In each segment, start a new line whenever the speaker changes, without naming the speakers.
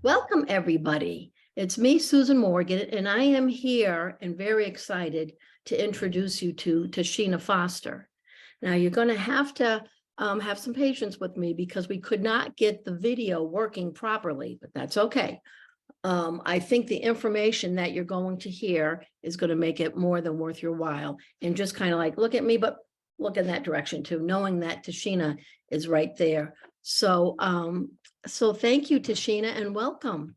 Welcome, everybody. It's me, Susan Morgan, and I am here and very excited to introduce you to Tashina Foster. Now, you're going to have some patience with me because we could not get the video working properly, but that's okay. I think the information that you're going to hear is going to make it more than worth your while, and just kind of like look at me, but look in that direction too, knowing that Tashina is right there. So thank you, Tashina, and welcome.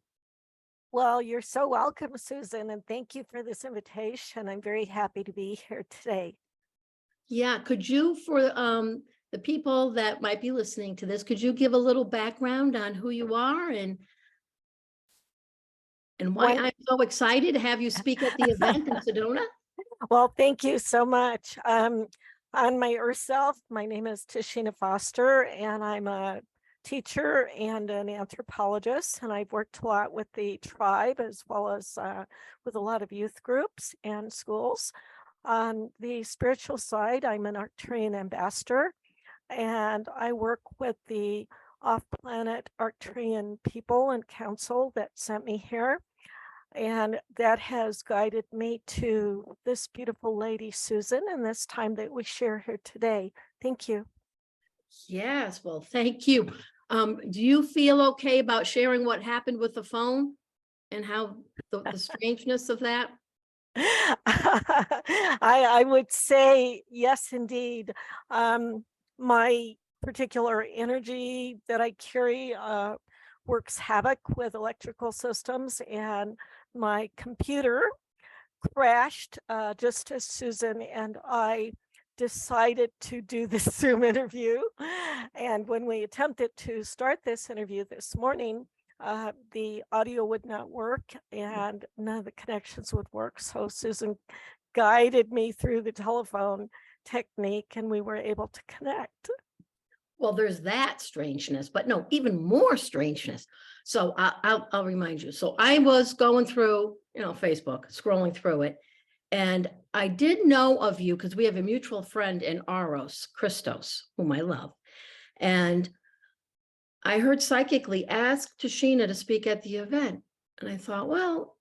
Well, you're so welcome, Susan, and thank you for this invitation. I'm very happy to be here today.
Yeah, could you, for the people that might be listening to this, could you give a little background on who you are and why I'm so excited to have you speak at the event in Sedona?
Well, thank you so much. On my Earth self, my name is Tashina Foster, and I'm a teacher and an anthropologist, and I've worked a lot with the tribe as well as with a lot of youth groups and schools. On the spiritual side, I'm an Arcturian Ambassador, and I work with the off-planet Arcturian people and council that sent me here. And that has guided me to this beautiful lady, Susan, and this time that we share here today. Thank you.
Yes, well, thank you. Do you feel okay about sharing what happened with the phone and how the strangeness of that?
I would say yes, indeed. My particular energy that I carry works havoc with electrical systems, and my computer crashed just as Susan and I decided to do this Zoom interview. And when we attempted to start this interview this morning, the audio would not work and none of the connections would work. So Susan guided me through the telephone technique and we were able to connect.
Well, there's that strangeness, but no, even more strangeness. So I'll remind you. So I was going through, Facebook, scrolling through it, and I did know of you because we have a mutual friend in AROS, CRYSTOS, whom I love. And I heard psychically ask Tashina to speak at the event. And I thought, well,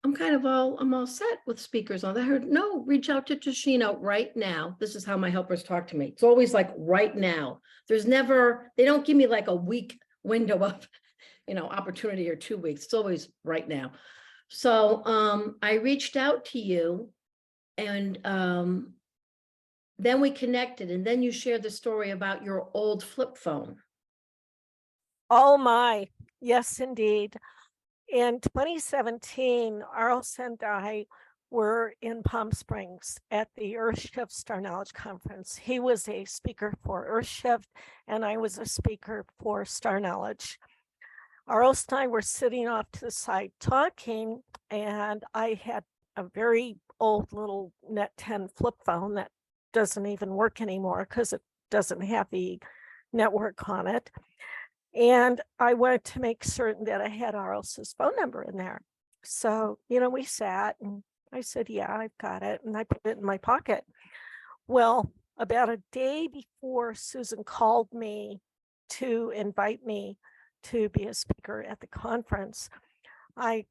I'm all set with speakers on that. I heard, no, reach out to Tashina right now. This is how my helpers talk to me. It's always like right now. There's never, they don't give me like a week window of, opportunity or 2 weeks. It's always right now. So I reached out to you, and then we connected, and then you shared the story about your old flip phone.
Oh my, yes, indeed. In 2017, AROS and I were in Palm Springs at the Earthshift Star Knowledge Conference. He was a speaker for Earthshift, and I was a speaker for Star Knowledge. AROS and I were sitting off to the side talking, and I had a very old little Net 10 flip phone that doesn't even work anymore because it doesn't have the network on it. And I wanted to make certain that I had AROS's phone number in there. So, we sat and I said, yeah, I've got it. And I put it in my pocket. Well, about a day before Susan called me to invite me to be a speaker at the conference, I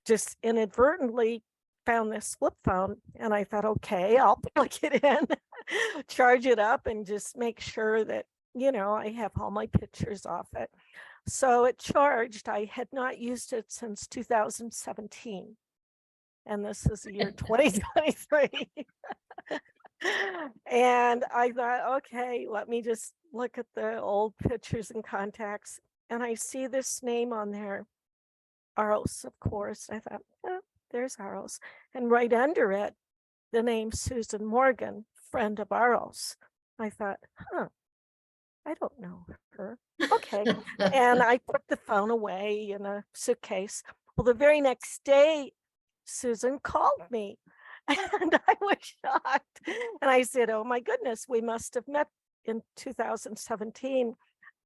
just inadvertently found this flip phone and I thought, okay, I'll plug it in, charge it up, and just make sure that I have all my pictures off it. So it charged. I had not used it since 2017. And this is the year 2023. And I thought, okay, let me just look at the old pictures and contacts. And I see this name on there, AROS, of course. I thought, oh, there's AROS. And right under it, the name Susan Morgan, friend of AROS. I thought, I don't know her. Okay. And I put the phone away in a suitcase. Well, the very next day, Susan called me and I was shocked. And I said, oh my goodness, we must have met in 2017.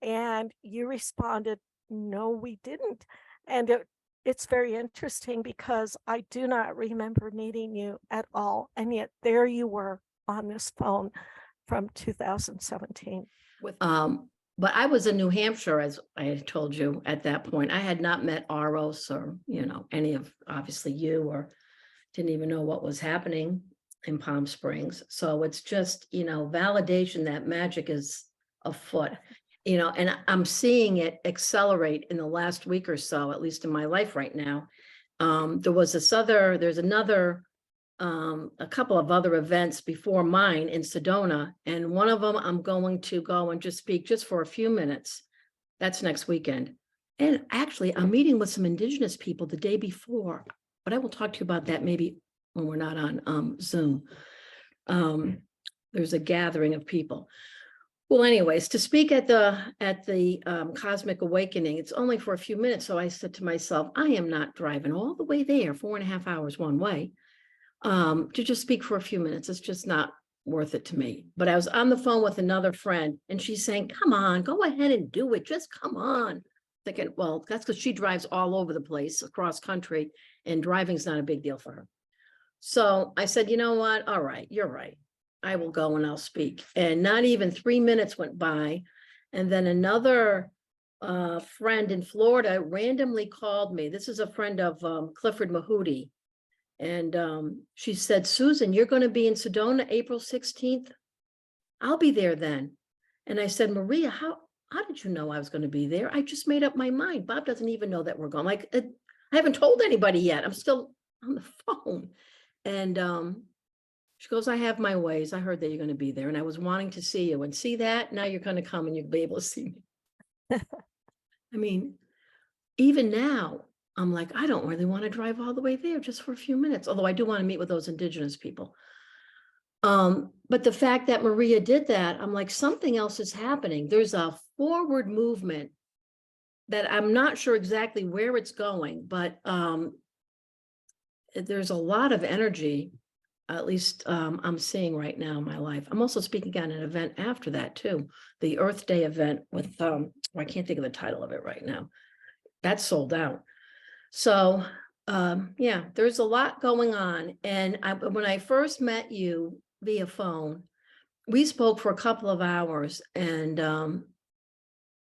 And you responded, no, we didn't. And it's very interesting because I do not remember meeting you at all. And yet there you were on this phone from 2017.
but I was in New Hampshire, as I had told you at that point. I had not met AROS or, any of, obviously you, or didn't even know what was happening in Palm Springs. So it's just, validation that magic is afoot, and I'm seeing it accelerate in the last week or so, at least in my life right now. There's another, a couple of other events before mine in Sedona, and one of them I'm going to go and just speak just for a few minutes. That's next weekend. And actually, I'm meeting with some Indigenous people the day before, but I will talk to you about that maybe when we're not on Zoom. There's a gathering of people. Well, anyways, to speak at the Cosmic Awakening, it's only for a few minutes. So I said to myself, I am not driving all the way there, 4.5 hours one way, to just speak for a few minutes. It's just not worth it to me. But I was on the phone with another friend, and she's saying, come on, go ahead and do it. Just come on. Thinking, well, that's because she drives all over the place across country, and driving's not a big deal for her. So I said, you know what? All right, you're right. I will go and I'll speak. And not even 3 minutes went by. And then another friend in Florida randomly called me. This is a friend of Clifford Mahooty. And she said, Susan, you're going to be in Sedona April 16th. I'll be there then. And I said, Maria, how did you know I was going to be there? I just made up my mind. Bob doesn't even know that we're going. Like, I haven't told anybody yet. I'm still on the phone. And she goes, I have my ways. I heard that you're going to be there. And I was wanting to see you, and see that. Now you're going to come and you'll be able to see me. I mean, even now, I'm like, I don't really want to drive all the way there just for a few minutes. Although I do want to meet with those Indigenous people. But the fact that Maria did that, I'm like, something else is happening. There's a forward movement that I'm not sure exactly where it's going, but there's a lot of energy, at least I'm seeing right now in my life. I'm also speaking at an event after that too, the Earth Day event with, I can't think of the title of it right now. That's sold out. So yeah, there's a lot going on. And when I first met you via phone, we spoke for a couple of hours, and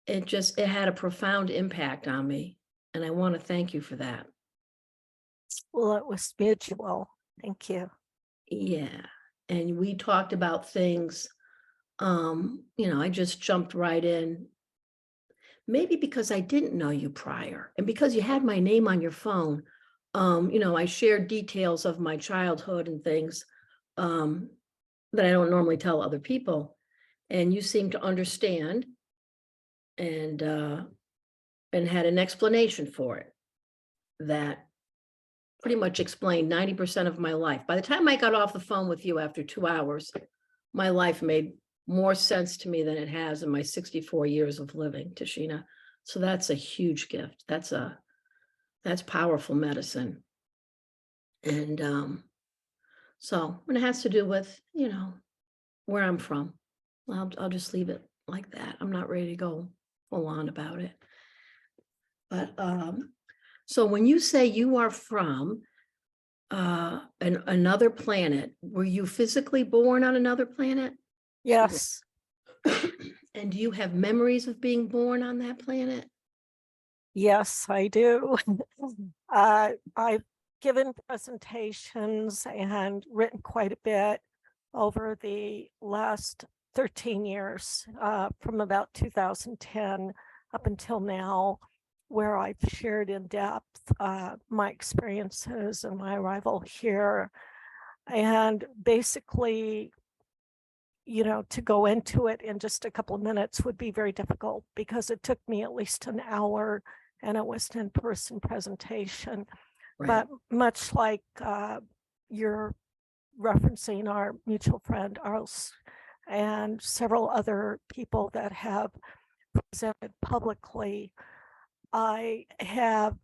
it had a profound impact on me. And I want to thank you for that.
Well, it was mutual. Thank you.
Yeah. And we talked about things, I just jumped right in. Maybe because I didn't know you prior, and because you had my name on your phone, I shared details of my childhood and things that I don't normally tell other people. And you seemed to understand and had an explanation for it that pretty much explained 90% of my life. By the time I got off the phone with you after 2 hours, my life made more sense to me than it has in my 64 years of living, Tashina. So that's a huge gift. That's powerful medicine. And so when it has to do with, where I'm from, I'll just leave it like that. I'm not ready to go full on about it. But so when you say you are from another planet, were you physically born on another planet?
Yes.
And do you have memories of being born on that planet?
Yes, I do. I've given presentations and written quite a bit over the last 13 years, from about 2010 up until now, where I've shared in depth my experiences and my arrival here. And basically, to go into it in just a couple of minutes would be very difficult, because it took me at least an hour, and it was an in-person presentation.
Right.
But much like you're referencing our mutual friend, AROS, and several other people that have presented publicly, I have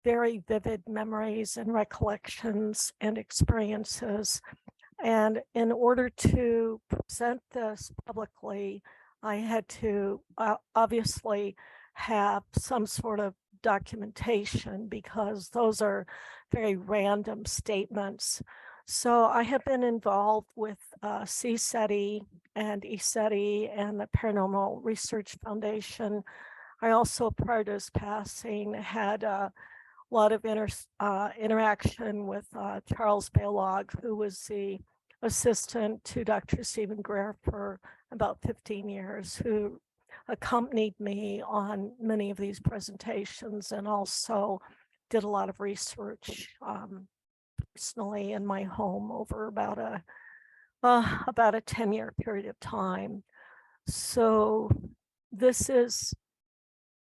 very vivid memories and recollections and experiences. And in order to present this publicly, I had to obviously have some sort of documentation, because those are very random statements. So I have been involved with CSETI and ESETI and the Paranormal Research Foundation. I also, prior to his passing, had a lot of interaction with Charles Baylog, who was the assistant to Dr. Stephen Greer for about 15 years, who accompanied me on many of these presentations and also did a lot of research personally in my home over about a 10-year period of time. So this is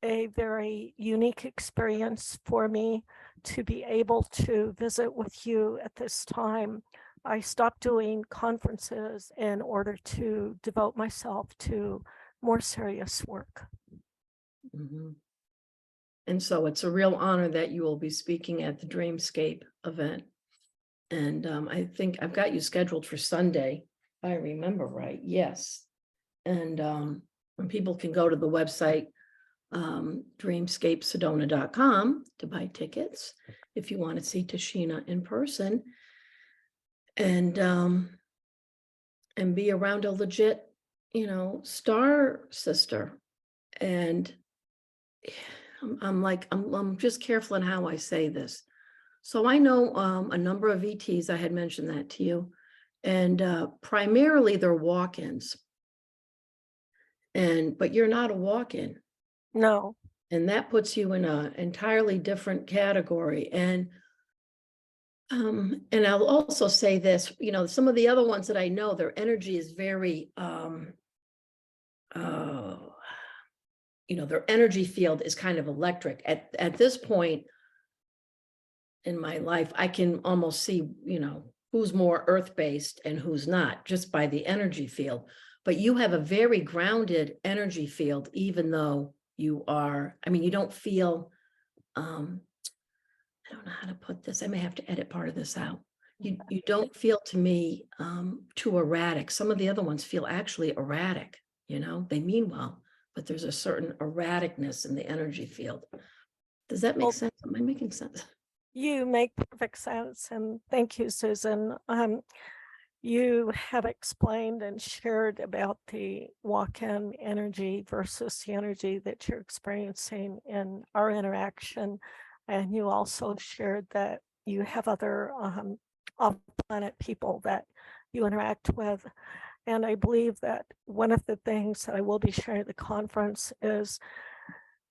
a very unique experience for me to be able to visit with you at this time. I stopped doing conferences in order to devote myself to more serious work.
Mhm. And so it's a real honor that you will be speaking at the Dreamscape event. And I think I've got you scheduled for Sunday, if I remember right. Yes. And when people can go to the website, dreamscapesedona.com to buy tickets if you want to see Tashina in person and be around a legit, star sister. And I'm just careful in how I say this. So I know a number of ETs, I had mentioned that to you, and primarily they're walk-ins. But you're not a walk-in.
No.
And that puts you in an entirely different category. And I'll also say this, some of the other ones that I know, their energy is very, their energy field is kind of electric. At this point in my life, I can almost see, who's more earth-based and who's not, just by the energy field. But you have a very grounded energy field, even though you are, you don't feel, I don't know how to put this. I may have to edit part of this out. You don't feel, to me, too erratic. Some of the other ones feel actually erratic, they mean well, but there's a certain erraticness in the energy field. Does that make sense? Am I making sense?
You make perfect sense. And thank you, Susan. You have explained and shared about the walk-in energy versus the energy that you're experiencing in our interaction. And you also shared that you have other off-planet people that you interact with. And I believe that one of the things that I will be sharing at the conference is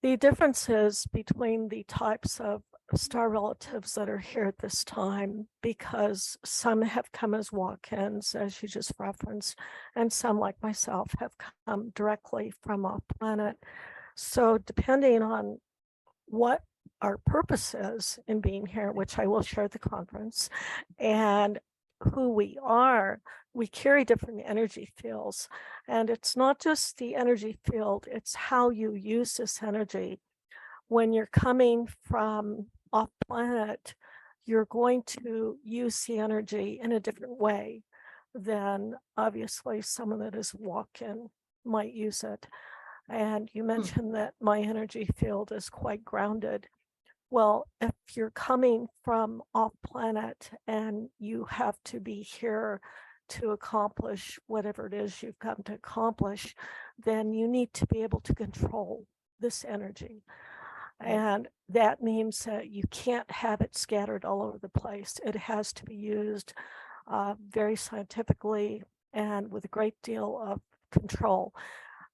the differences between the types of star relatives that are here at this time, because some have come as walk-ins, as you just referenced, and some, like myself, have come directly from off planet. So depending on what our purpose is in being here, which I will share at the conference, and who we are, we carry different energy fields. And it's not just the energy field, it's how you use this energy. When you're coming from off planet, you're going to use the energy in a different way than obviously someone that is walk-in might use it. And you mentioned that my energy field is quite grounded. Well, if you're coming from off planet and you have to be here to accomplish whatever it is you've come to accomplish, then you need to be able to control this energy. And that means that you can't have it scattered all over the place. It has to be used very scientifically and with a great deal of control.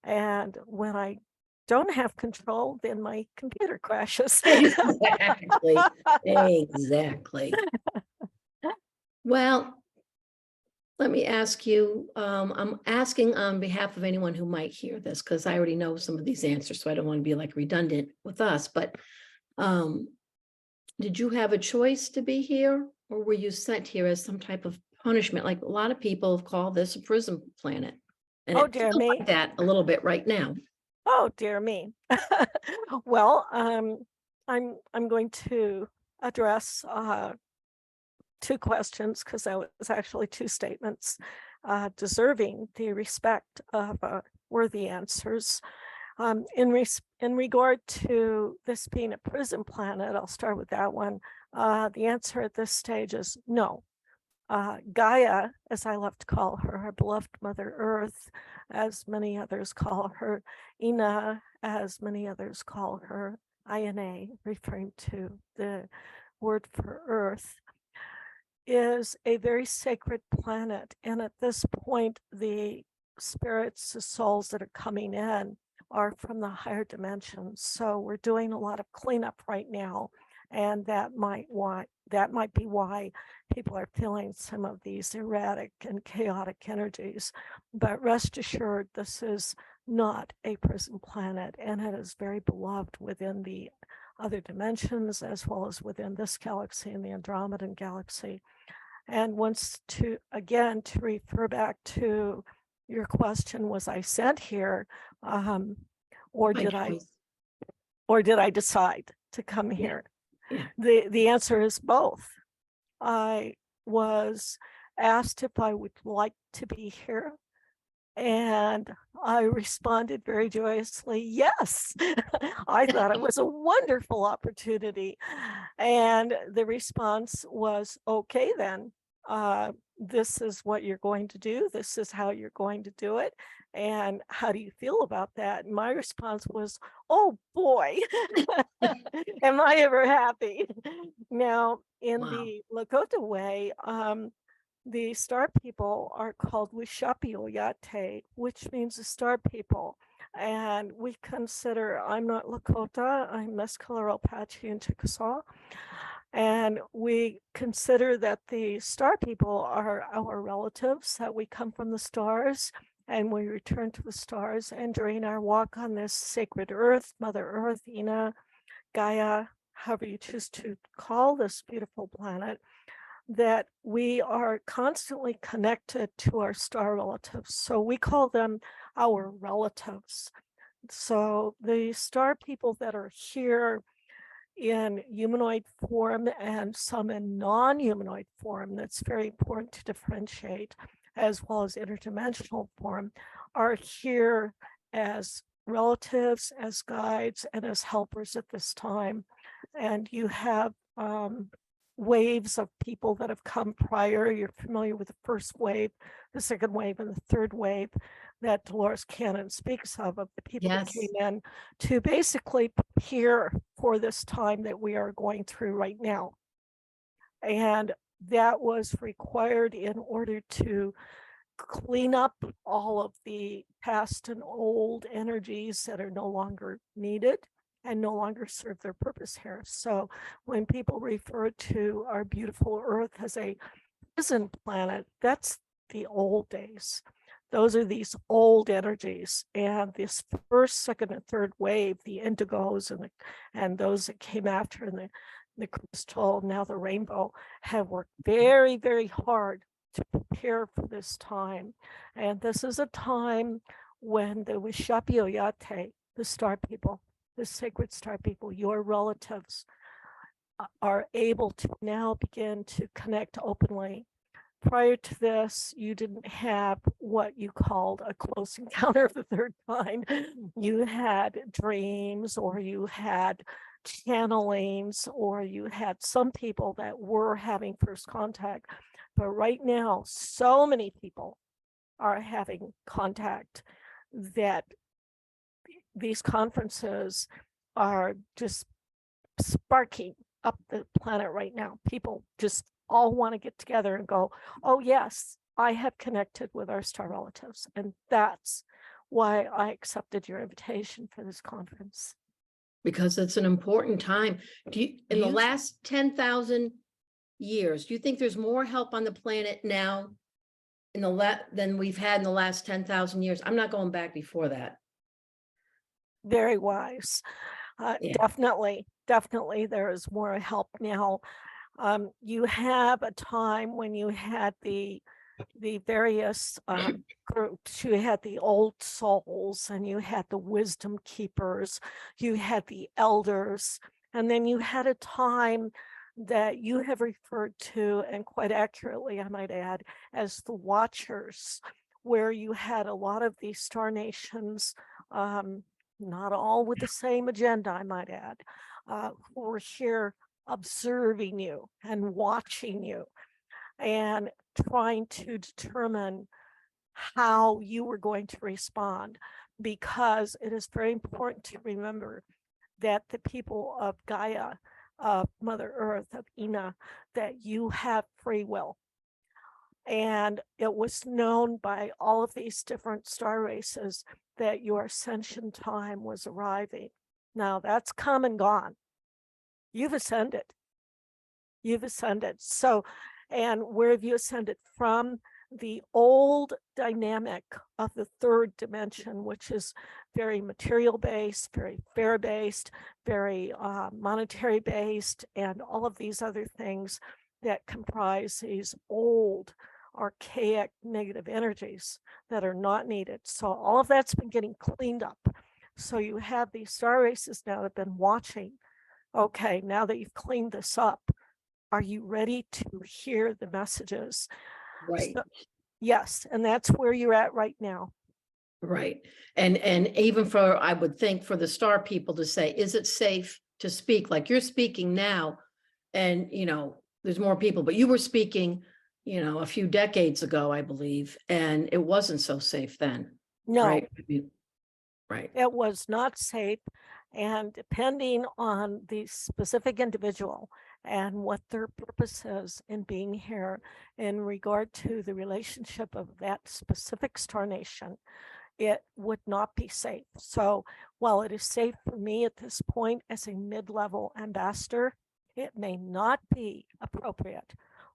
And when I don't have control, then my computer crashes.
Exactly. Exactly. Well, let me ask you, I'm asking on behalf of anyone who might hear this, because I already know some of these answers, so I don't want to be like redundant with us, but did you have a choice to be here, or were you sent here as some type of punishment? Like a lot of people have called this a prison planet. And it
dear
feels
me.
like that a little bit right now.
Oh, dear me. Well, I'm going to address two questions, because that was actually two statements deserving the respect of worthy answers. In regard to this being a prison planet, I'll start with that one. The answer at this stage is no. Gaia, as I love to call her, our beloved Mother Earth, as many others call her, Ina, as many others call her, Ina, referring to the word for Earth, is a very sacred planet. And at this point, the spirits, the souls that are coming in are from the higher dimensions. So we're doing a lot of cleanup right now. And that might be why people are feeling some of these erratic and chaotic energies. But rest assured, this is not a prison planet, and it is very beloved within the other dimensions, as well as within this galaxy and the Andromedan galaxy. And once to refer back to your question, was I sent here, or
My
did
choice.
I decide to come here?
Yeah.
The answer is both. I was asked if I would like to be here, and I responded very joyously, yes. I thought it was a wonderful opportunity. And the response was, okay, then, this is what you're going to do. This is how you're going to do it. And how do you feel about that? And my response was, oh boy, am I ever happy. Now, in
Wow.
the Lakota way, the star people are called Wishapioyate, which means the star people. And we consider, I'm not Lakota, I'm Mescalero, Apache, and Chickasaw. And we consider that the star people are our relatives, that we come from the stars and we return to the stars. And during our walk on this sacred earth, Mother Earth, Ina, Gaia, however you choose to call this beautiful planet, that we are constantly connected to our star relatives. So we call them our relatives. So the star people that are here in humanoid form and some in non-humanoid form, that's very important to differentiate, as well as interdimensional form, are here as relatives, as guides, and as helpers at this time. And you have waves of people that have come prior. You're familiar with the first wave, the second wave, and the third wave that Dolores Cannon speaks of the people that came in to basically prepare for this time that we are going through right now. And that was required in order to clean up all of the past and old energies that are no longer needed and no longer serve their purpose here. So when people refer to our beautiful Earth as a prison planet, that's the old days. Those are these old energies. And this first, second, and third wave, the indigos and those that came after, and the crystal, now the rainbow, have worked very, very hard to prepare for this time. And this is a time when the Wishapioyate, the star people, the sacred star people, your relatives, are able to now begin to connect openly. Prior to this, you didn't have what you called a close encounter of the third kind. You had dreams, or you had channelings, or you had some people that were having first contact. But right now, so many people are having contact that these conferences are just sparking up the planet right now. People just all want to get together and go, oh yes, I have connected with our star relatives. And that's why I accepted your invitation for this conference.
Because it's an important time. In the last 10,000 years, do you think there's more help on the planet now than we've had in the last 10,000 years? I'm not going back before that.
Very wise. Definitely there is more help now. You have a time when you had the various groups. You had the old souls, and you had the wisdom keepers, you had the elders, and then you had a time that you have referred to, and quite accurately, I might add, as the watchers, where you had a lot of these star nations, not all with the same agenda, I might add, who were here observing you and watching you. and trying to determine how you were going to respond, because it is very important to remember that the people of Gaia, of Mother Earth, of Ina, that you have free will. And it was known by all of these different star races that your ascension time was arriving. Now that's come and gone. You've ascended. You've ascended. So, and where have you ascended from? The old dynamic of the third dimension, which is very material based, very fair based, very monetary based, and all of these other things that comprise these old archaic negative energies that are not needed. So all of that's been getting cleaned up. So you have these star races now that have been watching. Okay, now that you've cleaned this up, are you ready to hear the messages?
Right.
So, yes, and that's where you're at right now.
Right. And even for, I would think for the star people to say, is it safe to speak? Like you're speaking now and, there's more people, but you were speaking, a few decades ago, I believe, and it wasn't so safe then.
No,
Right. Right.
it was not safe. And depending on the specific individual and what their purpose is in being here in regard to the relationship of that specific star nation, it would not be safe. So while it is safe for me at this point as a mid-level ambassador, it may not be appropriate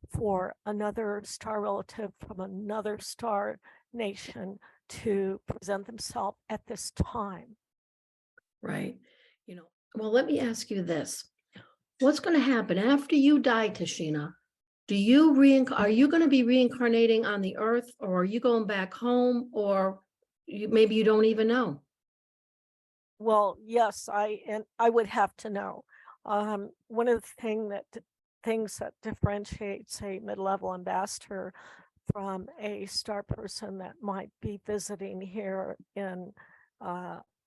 for another star relative from another star nation to present themselves at this time.
Right. Well, let me ask you this. What's going to happen after you die, Tashina? Are you going to be reincarnating on the earth, or are you going back home, or maybe you don't even know?
Well, yes, I would have to know. One of the things that differentiates a mid-level ambassador from a star person that might be visiting here in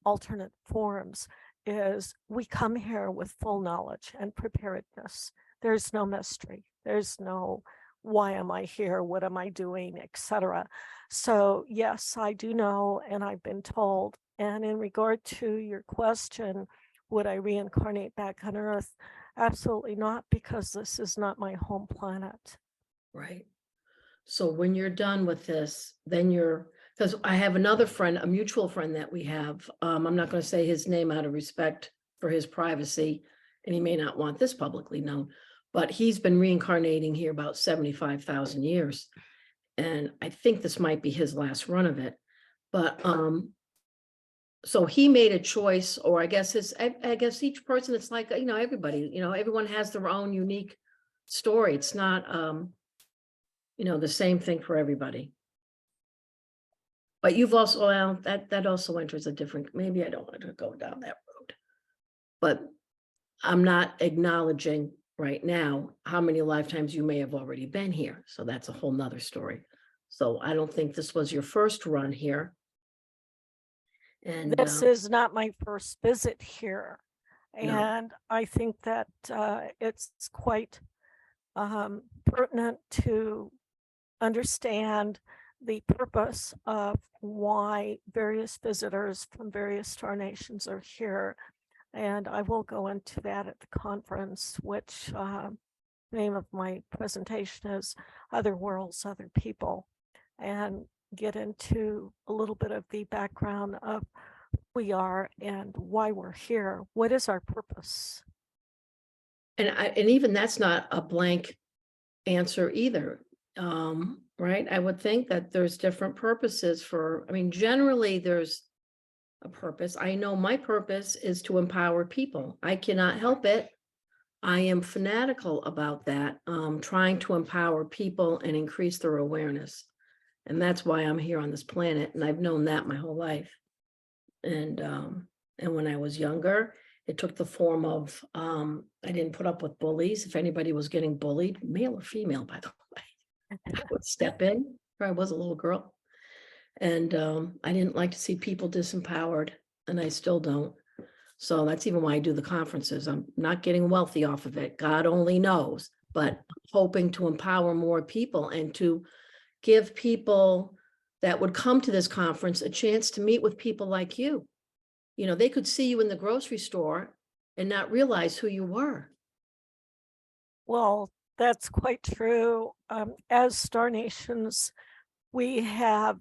alternate forms is we come here with full knowledge and preparedness. There's no mystery. There's no why am I here? What am I doing, etc. So yes, I do know, and I've been told. And in regard to your question, would I reincarnate back on Earth? Absolutely not, because this is not my home planet.
Right. So when you're done with this, then because I have another friend, a mutual friend that we have. I'm not going to say his name out of respect for his privacy, and he may not want this publicly known, but he's been reincarnating here about 75,000 years. And I think this might be his last run of it. But so he made a choice, or I guess each person, it's like, everybody, everyone has their own unique story. It's not, the same thing for everybody. But you've also, well, that also enters a different, maybe I don't want to go down that road. But I'm not acknowledging right now how many lifetimes you may have already been here. So that's a whole nother story. So I don't think this was your first run here. And
this is not my first visit here.
No.
And I think that it's quite pertinent to understand the purpose of why various visitors from various star nations are here. And I will go into that at the conference, which name of my presentation is Other Worlds, Other People, and get into a little bit of the background of who we are and why we're here. What is our purpose?
And even that's not a blank answer either. Right? I would think that there's different purposes generally there's a purpose. I know my purpose is to empower people. I cannot help it. I am fanatical about that, trying to empower people and increase their awareness. And that's why I'm here on this planet. And I've known that my whole life. And when I was younger, it took the form of, I didn't put up with bullies. If anybody was getting bullied, male or female, by the way, I would step in. I was a little girl. And I didn't like to see people disempowered, and I still don't. So that's even why I do the conferences. I'm not getting wealthy off of it. God only knows. but hoping to empower more people and to give people that would come to this conference a chance to meet with people like you. You know, they could see you in the grocery store and not realize who you were.
Well, that's quite true. As Star Nations, we have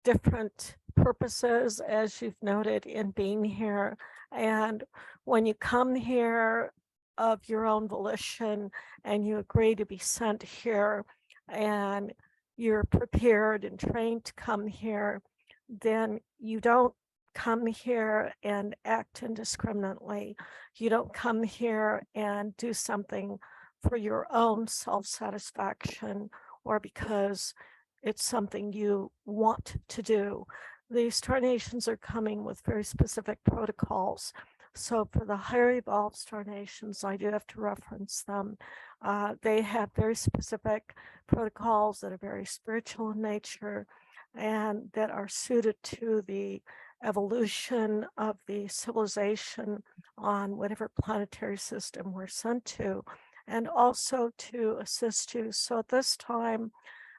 different purposes, as you've noted, in being here. And when you come here of your own volition and you agree to be sent here and you're prepared and trained to come here, then you don't come here and act indiscriminately. You don't come here and do something for your own self-satisfaction or because it's something you want to do. The Star Nations are coming with very specific protocols. So for the higher evolved Star Nations, I do have to reference them. They have very specific protocols that are very spiritual in nature and that are suited to the evolution of the civilization on whatever planetary system we're sent to, and also to assist you. So at this time,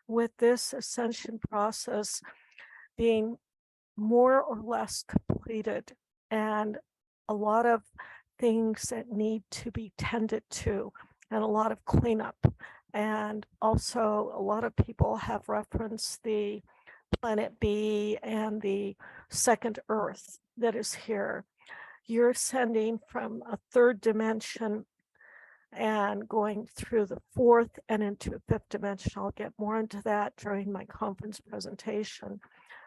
with this ascension process being more or less completed and a lot of things that need to be tended to and a lot of cleanup. And also a lot of people have referenced the planet B and the second Earth that is here. You're ascending from a third dimension and going through the fourth and into a fifth dimension. I'll get more into that during my conference presentation.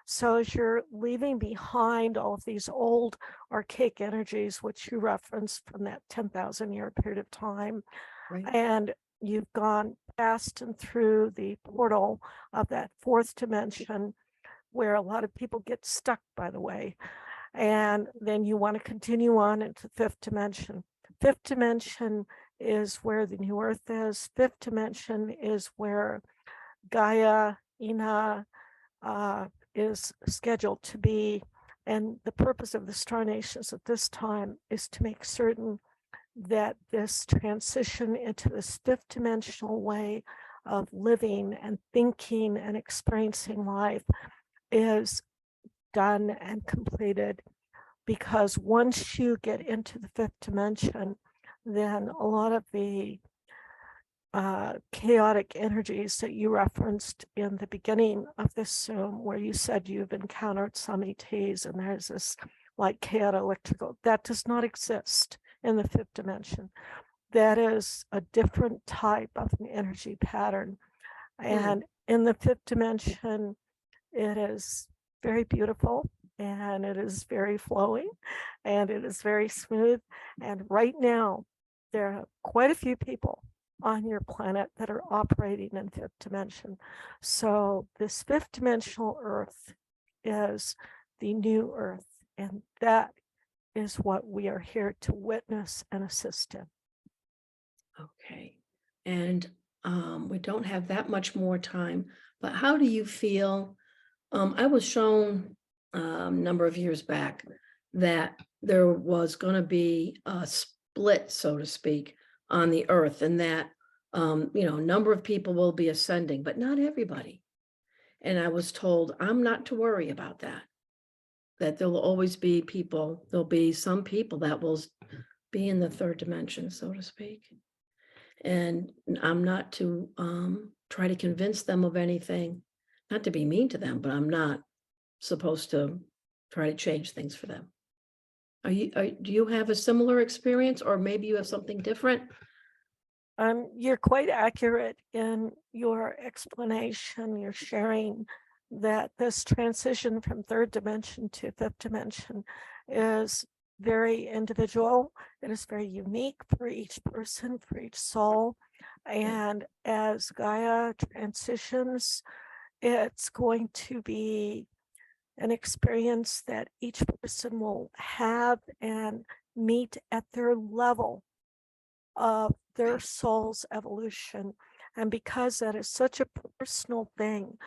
So as you're leaving behind all of these old archaic energies, which you referenced from that 10,000 year period of time,
Right.
and you've gone past and through the portal of that fourth dimension, where a lot of people get stuck, by the way, and then you want to continue on into fifth dimension. Fifth dimension is where the new Earth is. Fifth dimension is where Gaia, Ina, is scheduled to be. And the purpose of the Star Nations at this time is to make certain that this transition into this fifth dimensional way of living and thinking and experiencing life is done and completed. Because once you get into the fifth dimension, then a lot of the chaotic energies that you referenced in the beginning of this Zoom, where you said you've encountered some ETs and there's this like chaotic electrical, that does not exist in the fifth dimension. That is a different type of an energy pattern. And in the fifth dimension, it is very beautiful and it is very flowing and it is very smooth. And right now, there are quite a few people on your planet that are operating in fifth dimension. So this fifth dimensional Earth is the new Earth, and that is what we are here to witness and assist in.
Okay. And we don't have that much more time, but how do you feel? I was shown a number of years back that there was going to be a split, so to speak, on the Earth, and that you know, a number of people will be ascending, but not everybody. And I was told I'm not to worry about that, that there'll always be people, there'll be some people that will be in the third dimension, so to speak. And I'm not to try to convince them of anything, not to be mean to them, but I'm not supposed to try to change things for them. Do you have a similar experience, or maybe you have something different?
You're quite accurate in your explanation. You're sharing that this transition from third dimension to fifth dimension is very individual. It is very unique for each person, for each soul. And as Gaia transitions, it's going to be an experience that each person will have and meet at their level of their soul's evolution. And because that is such a personal thing,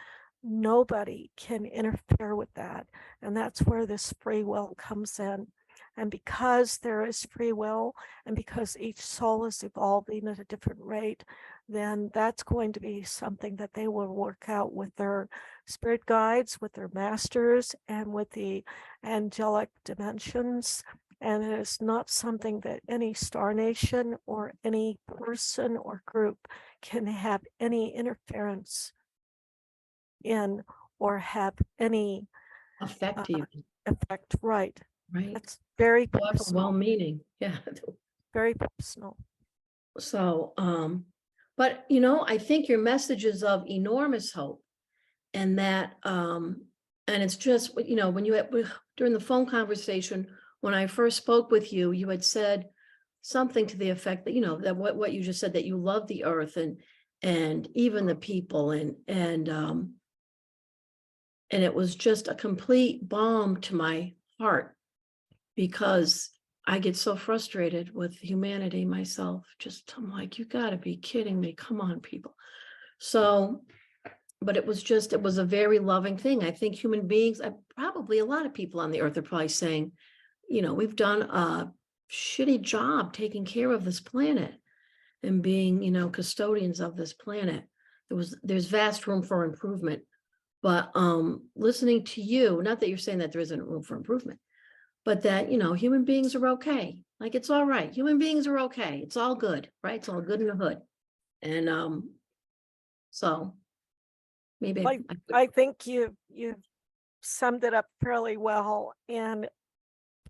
nobody can interfere with that. And that's where this free will comes in. And because there is free will, and because each soul is evolving at a different rate, then that's going to be something that they will work out with their spirit guides, with their masters, and with the angelic dimensions. And it is not something that any star nation or any person or group can have any interference in or have any
Effect even,
effect. Right.
right?
That's very
However
personal.
well-meaning, yeah.
Very personal.
So, but you know, I think your message is of enormous hope, and that, and it's just, you know, when you had, during the phone conversation, when I first spoke with you, you had said something to the effect that, you know, that what you just said, that you love the earth and even the people, and it was just a complete balm to my heart, because I get so frustrated with humanity myself. Just, I'm like, you gotta be kidding me. Come on, people. So, but it was just, it was a very loving thing. I think human beings, probably a lot of people on the earth are probably saying, you know, we've done a shitty job taking care of this planet and being, you know, custodians of this planet. There's vast room for improvement. But listening to you, not that you're saying that there isn't room for improvement, but that, you know, human beings are okay. Like, it's all right. Human beings are okay. It's all good, right? It's all good in the hood. And so maybe
I think you summed it up fairly well. And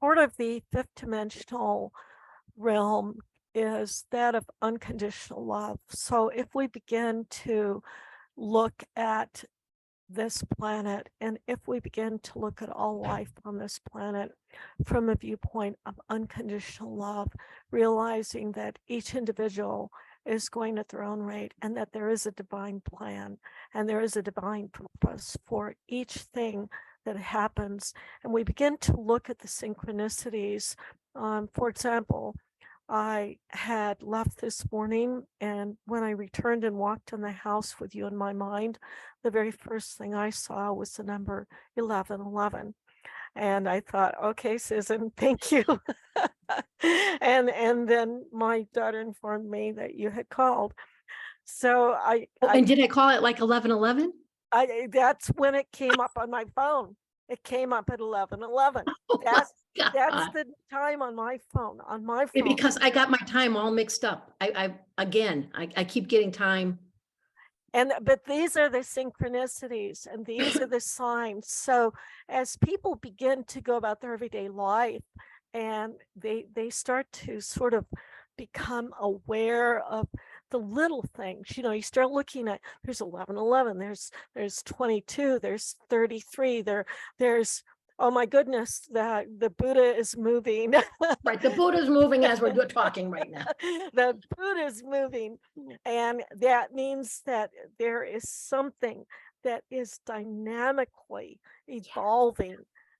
part of the fifth dimensional realm is that of unconditional love. So if we begin to look at this planet, and if we begin to look at all life on this planet from a viewpoint of unconditional love, realizing that each individual is going at their own rate, and that there is a divine plan and there is a divine purpose for each thing that happens, and we begin to look at the synchronicities. For example, I had left this morning, and when I returned and walked in the house with you in my mind, the very first thing I saw was the number 1111. And I thought, okay, Susan, thank you. and then my daughter informed me that you had called. So
and did I call it like 1111?
that's when it came up on my phone. It came up at 11:11. That's the time on my phone.
Because I got my time all mixed up. I keep getting time.
But these are the synchronicities, and these are the signs. So as people begin to go about their everyday life, and they start to sort of become aware of the little things, you know, you start looking at, there's 1111, there's 22, there's 33, there's, oh my goodness, the Buddha is moving.
Right, the Buddha's moving as we're talking right now.
The Buddha is moving, and that means that there is something that is dynamically evolving.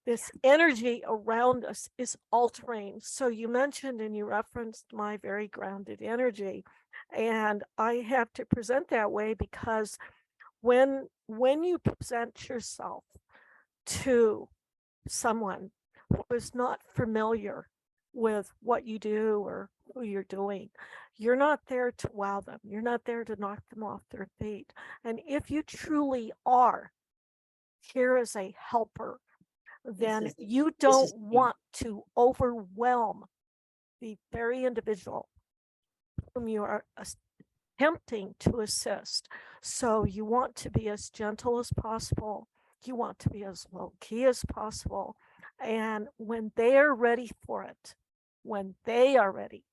This energy around us is altering. So you mentioned and you referenced my very grounded energy, and I have to present that way because when you present yourself to someone who is not familiar with what you do or who you're doing, you're not there to wow them. You're not there to knock them off their feet. And if you truly are here as a helper, then you don't want to overwhelm the very individual whom you are attempting to assist. So you want to be as gentle as possible. You want to be as low key as possible. And when they are ready for it, when they are ready,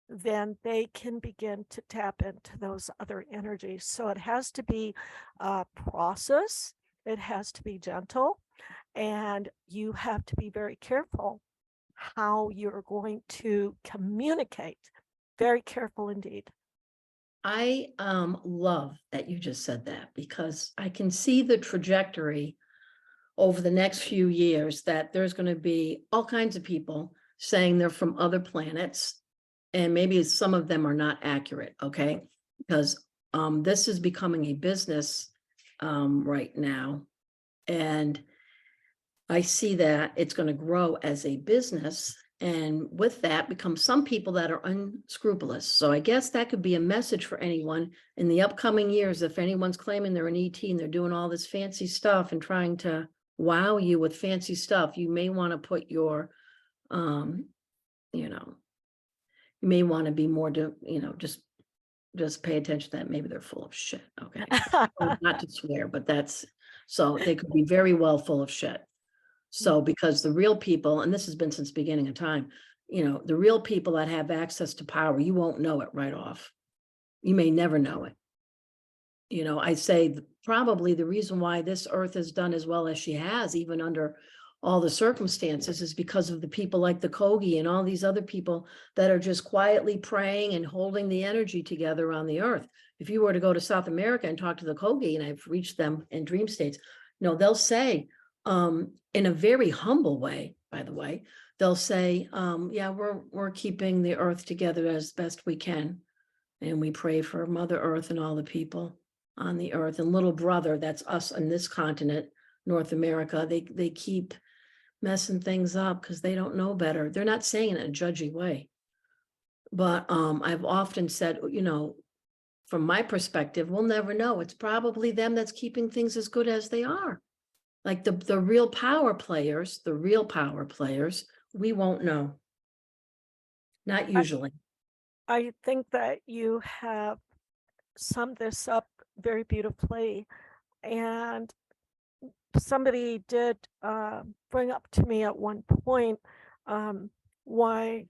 then they can begin to tap into those other energies. So it has to be a process. It has to be gentle. And you have to be very careful how you're going to communicate. Very careful indeed.
I love that you just said that, because I can see the trajectory over the next few years that there's going to be all kinds of people saying they're from other planets, and maybe some of them are not accurate, okay? Because this is becoming a business right now, and I see that it's going to grow as a business. And with that become some people that are unscrupulous. So I guess that could be a message for anyone in the upcoming years. If anyone's claiming they're an ET and they're doing all this fancy stuff and trying to wow you with fancy stuff, you may want to put your, you know, you may want to be more just pay attention to that. Maybe they're full of shit. Okay. Not to swear, but so they could be very well full of shit. So because the real people, and this has been since beginning of time, the real people that have access to power, you won't know it right off. You may never know it. I say probably the reason why this earth has done as well as she has, even under all the circumstances, is because of the people like the Kogi and all these other people that are just quietly praying and holding the energy together on the earth. If you were to go to South America and talk to the Kogi, and I've reached them in dream states, they'll say, in a very humble way, by the way, they'll say, yeah, we're keeping the earth together as best we can. And we pray for Mother Earth and all the people on the earth. And little brother, that's us on this continent, North America, they keep messing things up because they don't know better. They're not saying it in a judgy way. But I've often said, from my perspective, we'll never know. It's probably them that's keeping things as good as they are. Like the real power players, we won't know. Not usually.
I think that you have summed this up very beautifully. And somebody did bring up to me at one point why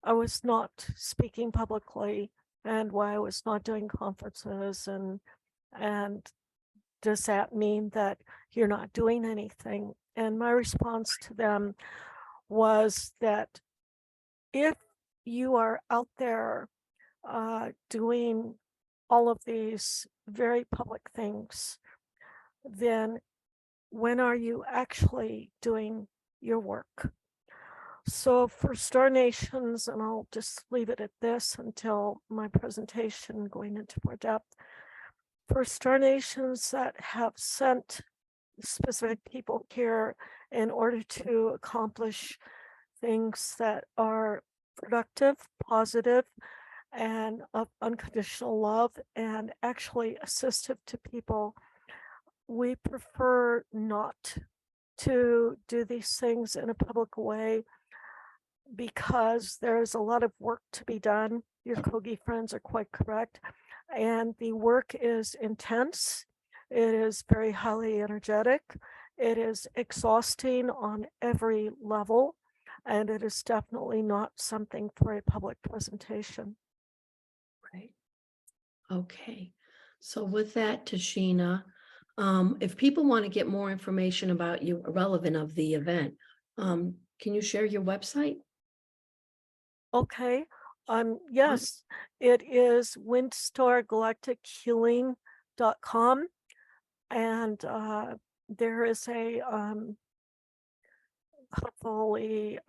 I was not speaking publicly and why I was not doing conferences, and does that mean that you're not doing anything? And my response to them was that if you are out there doing all of these very public things, then when are you actually doing your work? So for Star Nations, and I'll just leave it at this until my presentation going into more depth, for Star Nations that have sent specific people here in order to accomplish things that are productive, positive, and of unconditional love, and actually assistive to people, we prefer not to do these things in a public way because there's a lot of work to be done. Your Kogi friends are quite correct. And the work is intense. It is very highly energetic. It is exhausting on every level. And it is definitely not something for a public presentation.
Right. Okay. So with that, Tashina, if people want to get more information about you relevant of the event, can you share your website?
Okay. Yes, it is windstargalactichealing.com. And there is a hopefully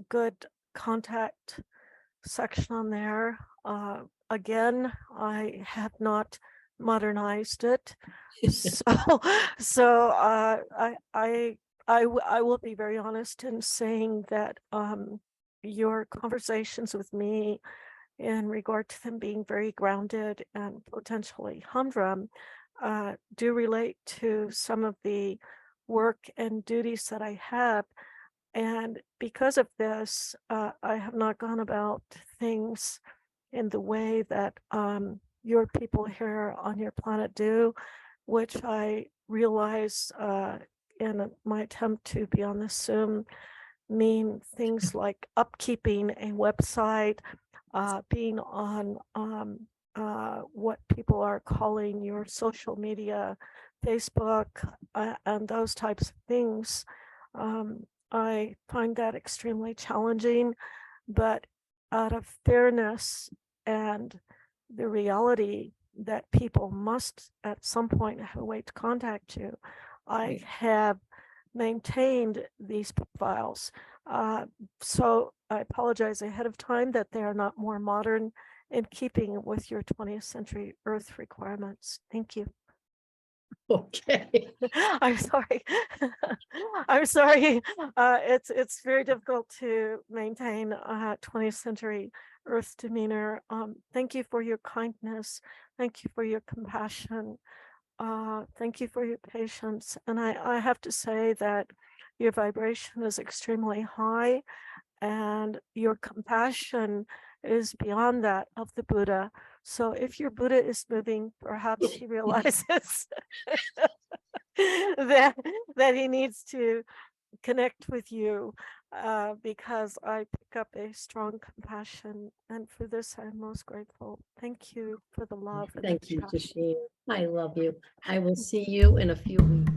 good contact section on there. Again, I have not modernized it, so I will be very honest in saying that your conversations with me in regard to them being very grounded and potentially humdrum do relate to some of the work and duties that I have. And because of this, I have not gone about things in the way that your people here on your planet do, which I realize in my attempt to be on this Zoom mean things like upkeeping a website, being on what people are calling your social media, Facebook, and those types of things. I find that extremely challenging, but out of fairness and the reality that people must at some point have a way to contact you, I have maintained these profiles. So I apologize ahead of time that they are not more modern in keeping with your 20th century Earth requirements. Thank you.
Okay.
I'm sorry. I'm sorry. It's very difficult to maintain a 20th century Earth demeanor. Thank you for your kindness. Thank you for your compassion. Thank you for your patience. And I have to say that your vibration is extremely high, and your compassion is beyond that of the Buddha. So if your Buddha is moving, perhaps he realizes that he needs to connect with you, because I pick up a strong compassion, and for this I'm most grateful. Thank you for the love and the
Thank you,
compassion.
Tashina. I love you. I will see you in a few weeks.